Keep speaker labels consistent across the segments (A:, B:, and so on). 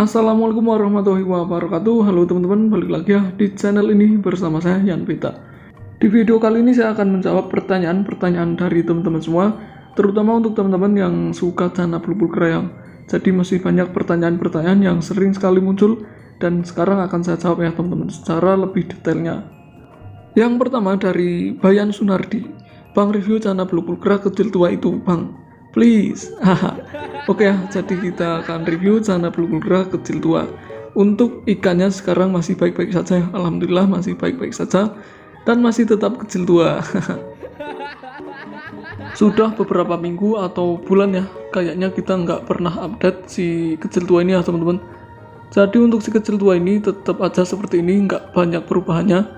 A: Assalamualaikum warahmatullahi wabarakatuh. Halo teman-teman, balik lagi ya di channel ini bersama saya Yan Pita. Di video kali ini saya akan menjawab pertanyaan-pertanyaan dari teman-teman semua, terutama untuk teman-teman yang suka channel pulkra yang. Jadi masih banyak pertanyaan-pertanyaan yang sering sekali muncul dan sekarang akan saya jawab ya teman-teman secara lebih detailnya. Yang pertama dari Bayan Sunardi. Bang, review channel pulkra kecil tua itu, Bang. Please. Oke ya, jadi kita akan review channel pulkra kecil tua. Untuk ikannya sekarang masih baik-baik saja. Alhamdulillah masih baik-baik saja dan masih tetap kecil tua. Sudah beberapa minggu atau bulan ya, kayaknya kita nggak pernah update si kecil tua ini ya teman-teman. Jadi untuk si kecil tua ini tetap aja seperti ini, nggak banyak perubahannya.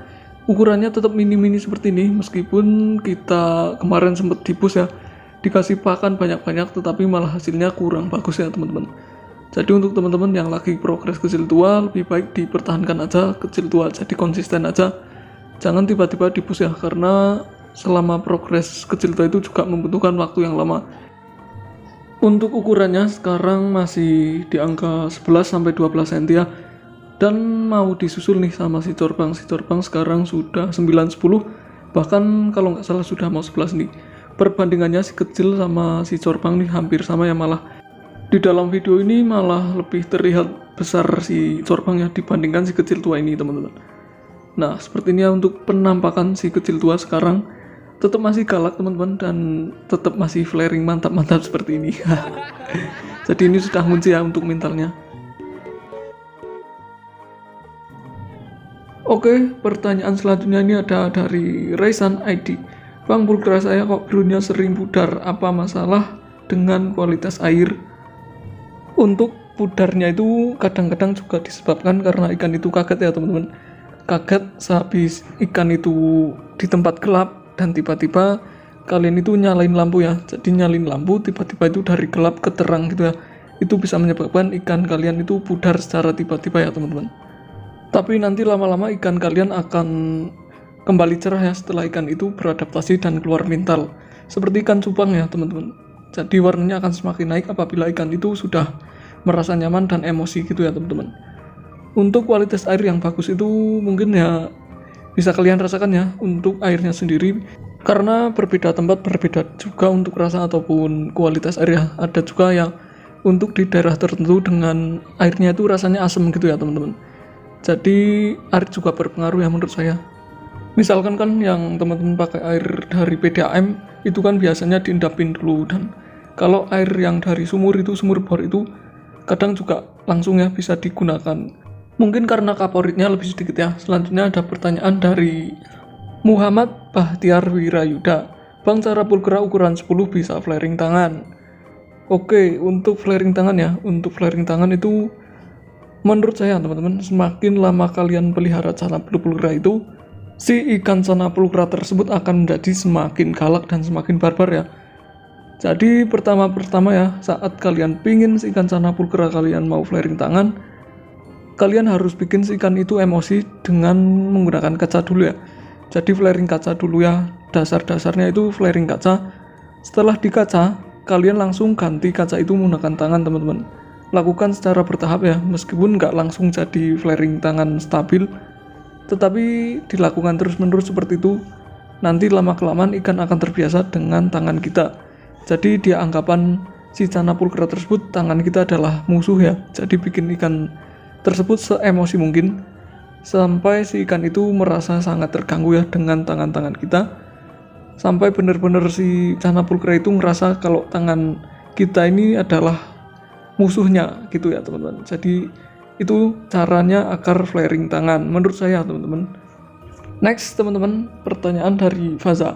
A: Ukurannya tetap mini-mini seperti ini, meskipun kita kemarin sempat dibus ya, dikasih pakan banyak-banyak tetapi malah hasilnya kurang bagus ya teman-teman. Jadi untuk teman-teman yang lagi progres kecil tua, lebih baik dipertahankan aja kecil tua, jadi konsisten aja, jangan tiba-tiba dibus ya, karena selama progres kecil tua itu juga membutuhkan waktu yang lama. Untuk ukurannya sekarang masih di angka 11-12 cm ya, dan mau disusul nih sama si corbang sekarang sudah 9-10, bahkan kalau nggak salah sudah mau 11 nih. Perbandingannya si kecil sama si corbang nih hampir sama ya, malah di dalam video ini malah lebih terlihat besar si corbang ya dibandingkan si kecil tua ini teman-teman. Nah seperti ini ya untuk penampakan si kecil tua sekarang, tetap masih galak teman-teman dan tetap masih flaring mantap-mantap seperti ini. Jadi ini sudah kunci ya untuk mentalnya. Oke, pertanyaan selanjutnya ini ada dari Raisan ID. Bang, pulkra saya kok birunya sering pudar, apa masalah dengan kualitas air? Untuk pudarnya itu kadang-kadang juga disebabkan karena ikan itu kaget ya teman-teman. Kaget sehabis ikan itu di tempat gelap dan tiba-tiba kalian itu nyalain lampu ya. Jadi nyalain lampu tiba-tiba itu dari gelap ke terang gitu ya. Itu bisa menyebabkan ikan kalian itu pudar secara tiba-tiba ya teman-teman. Tapi nanti lama-lama ikan kalian akan kembali cerah ya setelah ikan itu beradaptasi dan keluar mintal, seperti ikan cupang ya teman-teman. Jadi warnanya akan semakin naik apabila ikan itu sudah merasa nyaman dan emosi gitu ya teman-teman. Untuk kualitas air yang bagus itu mungkin ya bisa kalian rasakan ya untuk airnya sendiri, karena berbeda tempat berbeda juga untuk rasa ataupun kualitas air ya. Ada juga yang untuk di daerah tertentu dengan airnya itu rasanya asam gitu ya teman-teman. Jadi air juga berpengaruh ya menurut saya. Misalkan kan yang teman-teman pakai air dari PDAM itu kan biasanya diendapin dulu, dan kalau air yang dari sumur bor itu kadang juga langsung ya bisa digunakan. Mungkin karena kaporitnya lebih sedikit ya. Selanjutnya ada pertanyaan dari Muhammad Bahtiar Wirayuda. Bang, cara pulkra ukuran 10 bisa flaring tangan. Oke, untuk flaring tangan ya, untuk flaring tangan itu menurut saya teman-teman, semakin lama kalian pelihara chana pulkra itu, si ikan chana pulkra tersebut akan menjadi semakin galak dan semakin barbar ya. Jadi pertama-pertama ya, saat kalian pingin si ikan chana pulkra kalian mau flaring tangan, kalian harus bikin si ikan itu emosi dengan menggunakan kaca dulu ya. Jadi flaring kaca dulu ya, dasar-dasarnya itu flaring kaca. Setelah di kaca, kalian langsung ganti kaca itu menggunakan tangan teman-teman. Lakukan secara bertahap ya, meskipun nggak langsung jadi flaring tangan stabil, tetapi dilakukan terus-menerus seperti itu, nanti lama-kelamaan ikan akan terbiasa dengan tangan kita. Jadi dia anggapan si chana pulkra tersebut tangan kita adalah musuh ya. Jadi bikin ikan tersebut seemosi mungkin sampai si ikan itu merasa sangat terganggu ya dengan tangan-tangan kita, sampai benar-benar si chana pulkra itu ngerasa kalau tangan kita ini adalah musuhnya gitu ya teman-teman. Jadi itu caranya agar flaring tangan menurut saya teman-teman. Next teman-teman, pertanyaan dari Faza.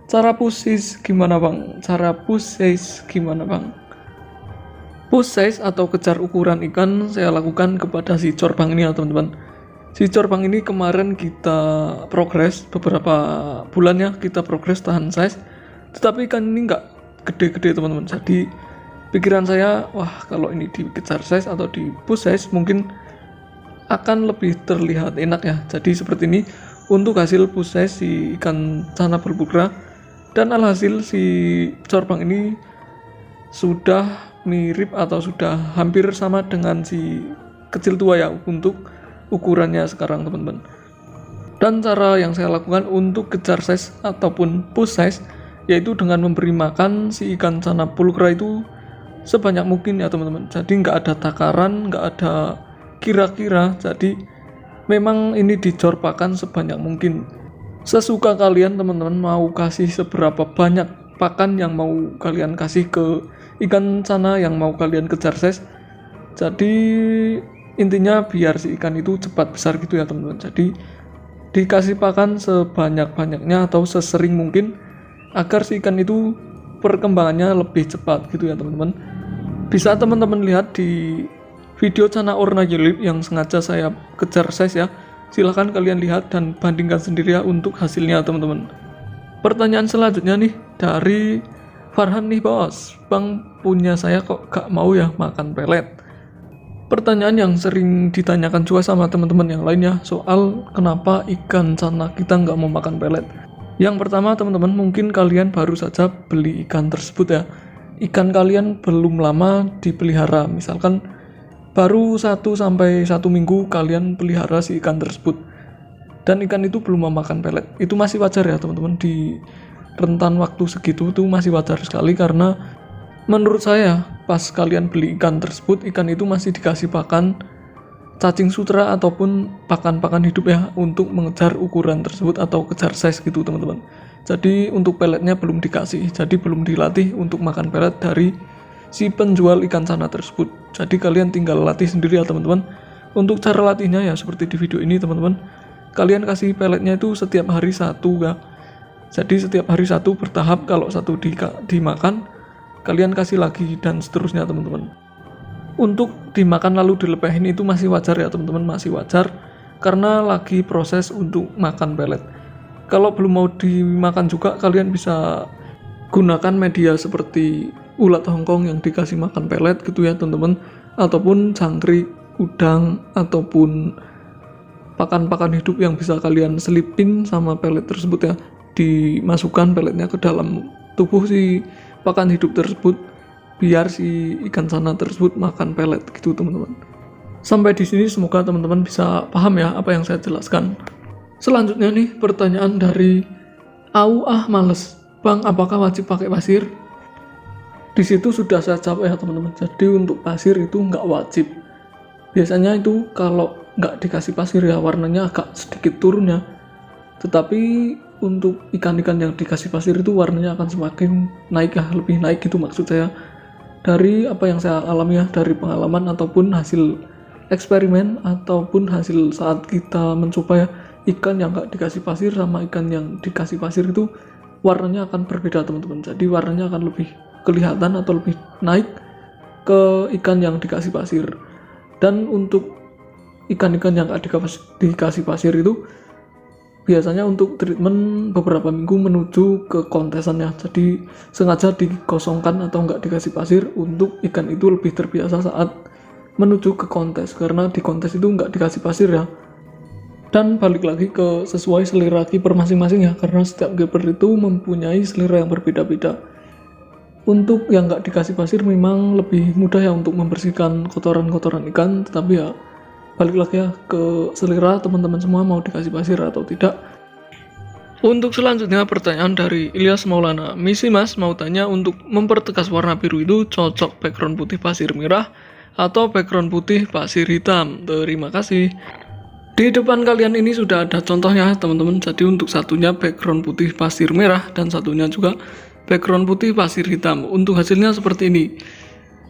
A: Cara push size gimana bang? Push size atau kejar ukuran ikan saya lakukan kepada si corbang ini ya teman-teman. Si corbang ini kemarin kita progres beberapa bulan ya, kita progres tahan size, tetapi ikan ini nggak gede-gede teman-teman. Jadi pikiran saya, wah kalau ini dikejar size atau di push size mungkin akan lebih terlihat enak ya. Jadi seperti ini untuk hasil push size si ikan chana pulkra, dan alhasil si corbang ini sudah mirip atau sudah hampir sama dengan si kecil tua ya untuk ukurannya sekarang teman-teman. Dan cara yang saya lakukan untuk kejar size ataupun push size yaitu dengan memberi makan si ikan sana pulcra itu sebanyak mungkin ya teman-teman. Jadi nggak ada takaran, nggak ada kira-kira, jadi memang ini dijorpakan sebanyak mungkin. Sesuka kalian teman-teman mau kasih seberapa banyak pakan yang mau kalian kasih ke ikan sana yang mau kalian kejar size. Jadi intinya biar si ikan itu cepat besar gitu ya teman-teman. Jadi dikasih pakan sebanyak-banyaknya atau sesering mungkin agar si ikan itu perkembangannya lebih cepat gitu ya teman-teman. Bisa teman-teman lihat di video Channa Orna Yellow yang sengaja saya kejar size ya. Silahkan kalian lihat dan bandingkan sendiri ya untuk hasilnya teman-teman. Pertanyaan selanjutnya nih dari Farhan nih bos, bang punya saya kok gak mau ya makan pelet. Pertanyaan yang sering ditanyakan juga sama teman-teman yang lainnya soal kenapa ikan sana kita nggak mau makan pelet. Yang pertama teman-teman, mungkin kalian baru saja beli ikan tersebut ya. Ikan kalian belum lama dipelihara, misalkan baru 1 sampai 1 minggu kalian pelihara si ikan tersebut. Dan ikan itu belum mau makan pelet. Itu masih wajar ya teman-teman, di rentan waktu segitu itu masih wajar sekali karena menurut saya pas kalian beli ikan tersebut, ikan itu masih dikasih pakan cacing sutra ataupun pakan-pakan hidup ya untuk mengejar ukuran tersebut atau kejar size gitu teman-teman. Jadi untuk peletnya belum dikasih, jadi belum dilatih untuk makan pelet dari si penjual ikan sana tersebut. Jadi kalian tinggal latih sendiri ya teman-teman. Untuk cara latihnya ya seperti di video ini teman-teman. Kalian kasih peletnya itu setiap hari 1 ya. Jadi setiap hari 1 bertahap, kalau 1 dimakan kalian kasih lagi dan seterusnya teman-teman. Untuk dimakan lalu dilepehin itu masih wajar ya teman-teman, masih wajar karena lagi proses untuk makan pelet. Kalau belum mau dimakan juga kalian bisa gunakan media seperti ulat Hongkong yang dikasih makan pelet gitu ya teman-teman, ataupun jangkrik, udang, ataupun pakan-pakan hidup yang bisa kalian selipin sama pelet tersebut ya. Dimasukkan peletnya ke dalam tubuh si pakan hidup tersebut biar si ikan sana tersebut makan pelet gitu teman-teman. Sampai di sini semoga teman-teman bisa paham ya apa yang saya jelaskan. Selanjutnya nih pertanyaan dari males, bang apakah wajib pakai pasir? Di situ sudah saya jawab ya teman-teman. Jadi untuk pasir itu nggak wajib. Biasanya itu kalau nggak dikasih pasir ya warnanya agak sedikit turun ya. Tetapi untuk ikan-ikan yang dikasih pasir itu warnanya akan semakin naik ya, lebih naik gitu maksud saya. Dari apa yang saya alami ya, dari pengalaman ataupun hasil eksperimen ataupun hasil saat kita mencoba ya, ikan yang nggak dikasih pasir sama ikan yang dikasih pasir itu warnanya akan berbeda teman-teman. Jadi warnanya akan lebih kelihatan atau lebih naik ke ikan yang dikasih pasir. Dan untuk ikan-ikan yang nggak dikasih pasir itu biasanya untuk treatment beberapa minggu menuju ke kontesannya. Jadi sengaja dikosongkan atau nggak dikasih pasir untuk ikan itu lebih terbiasa saat menuju ke kontes, karena di kontes itu nggak dikasih pasir ya. Dan balik lagi ke sesuai selera keeper masing-masing ya, karena setiap keeper itu mempunyai selera yang berbeda-beda. Untuk yang nggak dikasih pasir memang lebih mudah ya untuk membersihkan kotoran-kotoran ikan, tetapi ya balik lagi ya ke selera teman-teman semua mau dikasih pasir atau tidak. Untuk selanjutnya pertanyaan dari Ilyas Maulana. Misi mas mau tanya, untuk mempertegas warna biru itu cocok background putih pasir merah atau background putih pasir hitam? Terima kasih. Di depan kalian ini sudah ada contohnya teman-teman. Jadi untuk satunya background putih pasir merah dan satunya juga background putih pasir hitam. Untuk hasilnya seperti ini.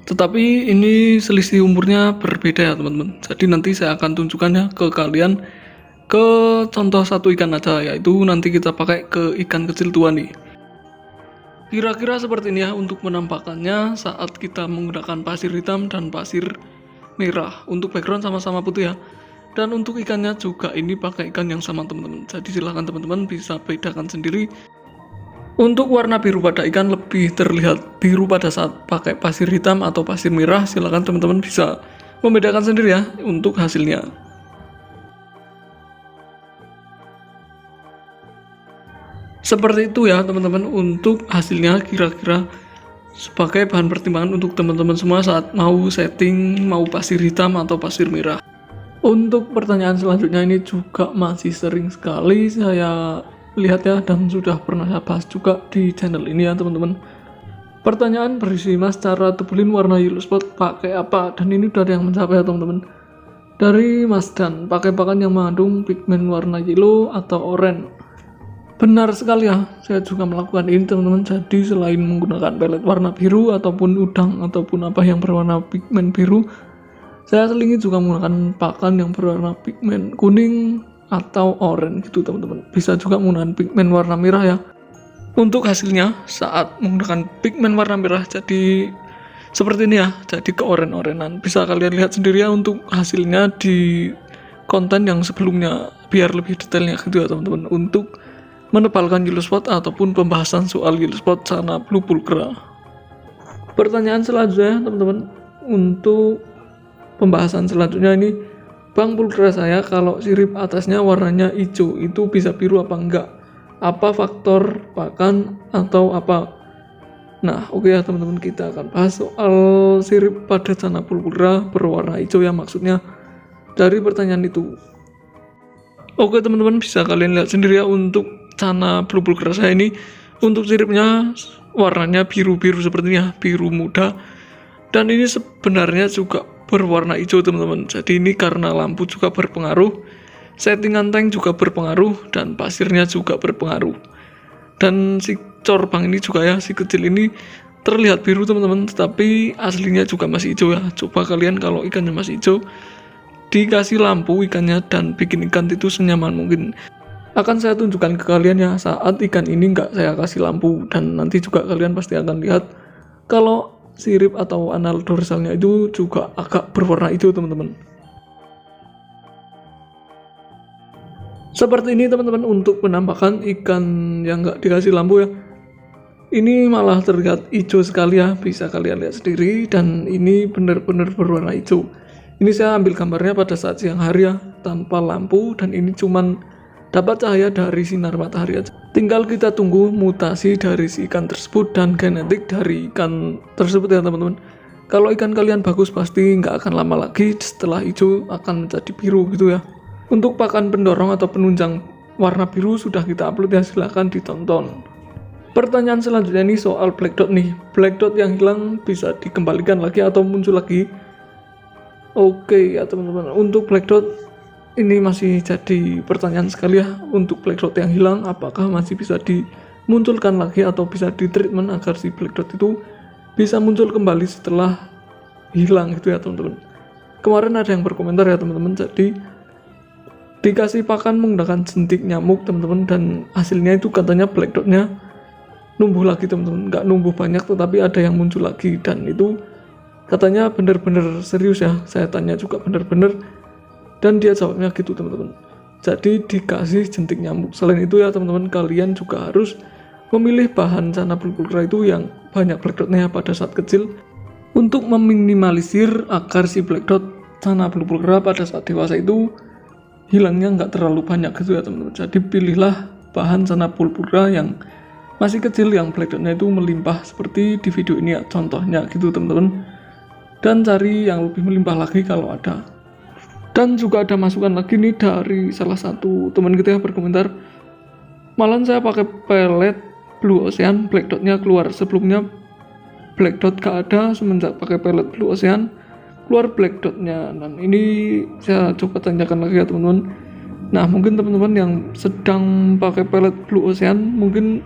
A: Tetapi ini selisih umurnya berbeda ya teman-teman. Jadi nanti saya akan tunjukkannya ke kalian ke contoh satu ikan aja, yaitu nanti kita pakai ke ikan kecil tua nih. Kira-kira seperti ini ya untuk penampakannya saat kita menggunakan pasir hitam dan pasir merah. Untuk background sama-sama putih ya. Dan untuk ikannya juga ini pakai ikan yang sama teman-teman. Jadi silahkan teman-teman bisa bedakan sendiri. Untuk warna biru pada ikan lebih terlihat biru pada saat pakai pasir hitam atau pasir merah. Silahkan teman-teman bisa membedakan sendiri ya untuk hasilnya. Seperti itu ya teman-teman untuk hasilnya kira-kira sebagai bahan pertimbangan untuk teman-teman semua saat mau setting mau pasir hitam atau pasir merah. Untuk pertanyaan selanjutnya ini juga masih sering sekali saya lihat ya, dan sudah pernah saya bahas juga di channel ini ya teman-teman. Pertanyaan berisi, Mas, cara tebelin warna yellow spot pakai apa? Dan ini udah ada yang menjawab ya teman-teman. Dari Mas Dan, pakai pakan yang mengandung pigmen warna yellow atau oranye. Benar sekali ya, saya juga melakukan ini teman-teman. Jadi selain menggunakan pelet warna biru ataupun udang ataupun apa yang berwarna pigmen biru, saya selingi juga menggunakan pakan yang berwarna pigmen kuning atau oranye gitu teman-teman. Bisa juga menggunakan pigmen warna merah ya. Untuk hasilnya saat menggunakan pigmen warna merah jadi seperti ini ya, jadi keoren-orenan. Bisa kalian lihat sendiri ya untuk hasilnya di konten yang sebelumnya biar lebih detailnya gitu ya teman-teman, untuk menebalkan yellow spot ataupun pembahasan soal yellow spot Sana Blue Pulchra. Pertanyaan selanjutnya teman-teman, untuk pembahasan selanjutnya ini, Bang, pulchra saya kalau sirip atasnya warnanya hijau itu bisa biru apa enggak? Apa faktor pakan atau apa? Nah oke ya teman-teman, kita akan bahas soal sirip pada Sana Blue Pulchra berwarna hijau ya, maksudnya dari pertanyaan itu. Oke teman-teman, bisa kalian lihat sendiri ya untuk Sana Blue Pulchra saya ini, untuk siripnya warnanya biru-biru sepertinya, biru muda, dan ini sebenarnya juga berwarna hijau teman-teman. Jadi ini karena lampu juga berpengaruh, settingan tank juga berpengaruh, dan pasirnya juga berpengaruh. Dan si corbang ini juga ya, si kecil ini terlihat biru teman-teman, tetapi aslinya juga masih hijau ya. Coba kalian kalau ikannya masih hijau, dikasih lampu ikannya dan bikin ikan itu senyaman mungkin. Akan saya tunjukkan ke kalian ya saat ikan ini nggak saya kasih lampu, dan nanti juga kalian pasti akan lihat kalau sirip atau anal dorsalnya itu juga agak berwarna hijau teman-teman. Seperti ini teman-teman untuk penampakan ikan yang nggak dikasih lampu ya. Ini malah terlihat hijau sekali ya, bisa kalian lihat sendiri, dan ini benar-benar berwarna hijau. Ini saya ambil gambarnya pada saat siang hari ya, tanpa lampu, dan ini cuman dapat cahaya dari sinar matahari aja. Tinggal kita tunggu mutasi dari si ikan tersebut dan genetik dari ikan tersebut ya teman-teman. Kalau ikan kalian bagus pasti nggak akan lama lagi setelah hijau akan menjadi biru gitu ya. Untuk pakan pendorong atau penunjang warna biru sudah kita upload ya, silahkan ditonton. Pertanyaan selanjutnya ini soal black dot nih. Black dot yang hilang bisa dikembalikan lagi atau muncul lagi? Oke ya teman-teman, untuk black dot ini masih jadi pertanyaan sekali ya. Untuk black dot yang hilang, apakah masih bisa dimunculkan lagi atau bisa di treatment agar si black dot itu bisa muncul kembali setelah hilang gitu ya teman-teman. Kemarin ada yang berkomentar ya teman-teman, jadi dikasih pakan menggunakan jentik nyamuk teman-teman, dan hasilnya itu katanya black dotnya numbuh lagi teman-teman. Nggak numbuh banyak tetapi ada yang muncul lagi, dan itu katanya bener-bener serius ya. Saya tanya juga bener-bener, dan dia jawabnya gitu teman-teman. Jadi dikasih jentik nyamuk. Selain itu ya teman-teman, kalian juga harus memilih bahan Sana Blue Pulchra itu yang banyak black dotnya pada saat kecil, untuk meminimalisir agar si black dot Sana Blue Pulchra pada saat dewasa itu hilangnya nggak terlalu banyak gitu ya teman-teman. Jadi pilihlah bahan Sana Blue Pulchra yang masih kecil, yang black dotnya itu melimpah seperti di video ini ya contohnya gitu teman-teman, dan cari yang lebih melimpah lagi kalau ada. Dan juga ada masukan lagi nih dari salah satu teman kita yang berkomentar, malah saya pakai pelet Blue Ocean, black dotnya keluar. Sebelumnya black dot gak ada, semenjak pakai pelet Blue Ocean keluar black dotnya. Dan ini saya coba tanyakan lagi ya teman-teman. Nah mungkin teman-teman yang sedang pakai pelet Blue Ocean mungkin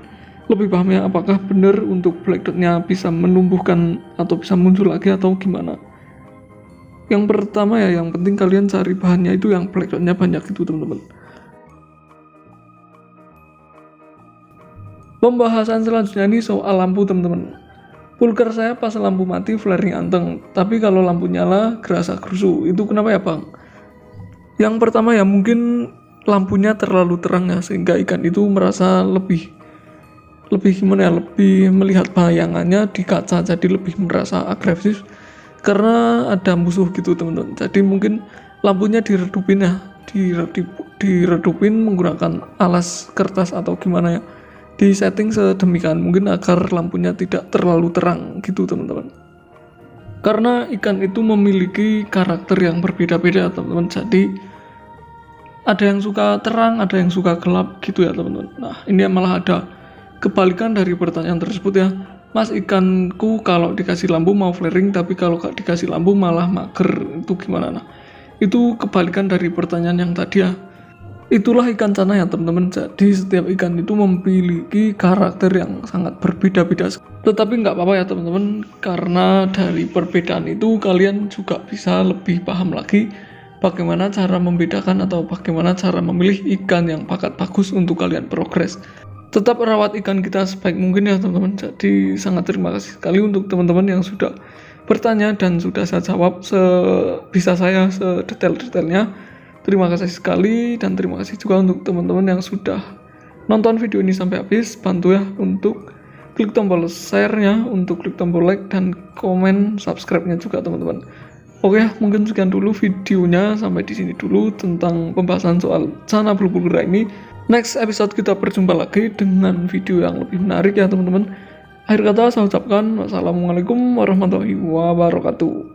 A: lebih paham ya, apakah benar untuk black dotnya bisa menumbuhkan atau bisa muncul lagi atau gimana. Yang pertama ya, yang penting kalian cari bahannya itu yang black dotnya banyak itu teman-teman. Pembahasan selanjutnya ini soal lampu teman-teman. Pulchra saya pas lampu mati flaring anteng, tapi kalau lampu nyala gerasa gerusu. Itu kenapa ya bang? Yang pertama ya mungkin lampunya terlalu terang ya, sehingga ikan itu merasa lebih gimana ya, lebih melihat bayangannya di kaca, jadi lebih merasa agresif karena ada musuh gitu teman-teman. Jadi mungkin lampunya diredupin ya, diredupin menggunakan alas kertas atau gimana ya, disetting sedemikian mungkin agar lampunya tidak terlalu terang gitu teman-teman. Karena ikan itu memiliki karakter yang berbeda-beda teman-teman, jadi ada yang suka terang, ada yang suka gelap gitu ya teman-teman. Nah ini malah ada kebalikan dari pertanyaan tersebut ya. Mas, ikanku kalau dikasih lampu mau flaring, tapi kalau gak dikasih lampu malah mager, itu gimana? Nah itu kebalikan dari pertanyaan yang tadi ya. Itulah ikan cana ya teman-teman. Jadi setiap ikan itu memiliki karakter yang sangat berbeda-beda. Tetapi nggak apa-apa ya teman-teman, karena dari perbedaan itu kalian juga bisa lebih paham lagi bagaimana cara membedakan atau bagaimana cara memilih ikan yang bakat bagus untuk kalian progres. Tetap rawat ikan kita sebaik mungkin ya teman-teman. Jadi sangat terima kasih sekali untuk teman-teman yang sudah bertanya dan sudah saya jawab sebisa saya, sedetail-detailnya. Terima kasih sekali, dan terima kasih juga untuk teman-teman yang sudah nonton video ini sampai habis. Bantu ya untuk klik tombol share-nya, untuk klik tombol like dan komen subscribe-nya juga teman-teman. Oke, mungkin sekian dulu videonya, sampai di sini dulu tentang pembahasan soal cana bulgura ini. Next episode kita berjumpa lagi dengan video yang lebih menarik ya teman-teman. Akhir kata saya ucapkan wassalamualaikum warahmatullahi wabarakatuh.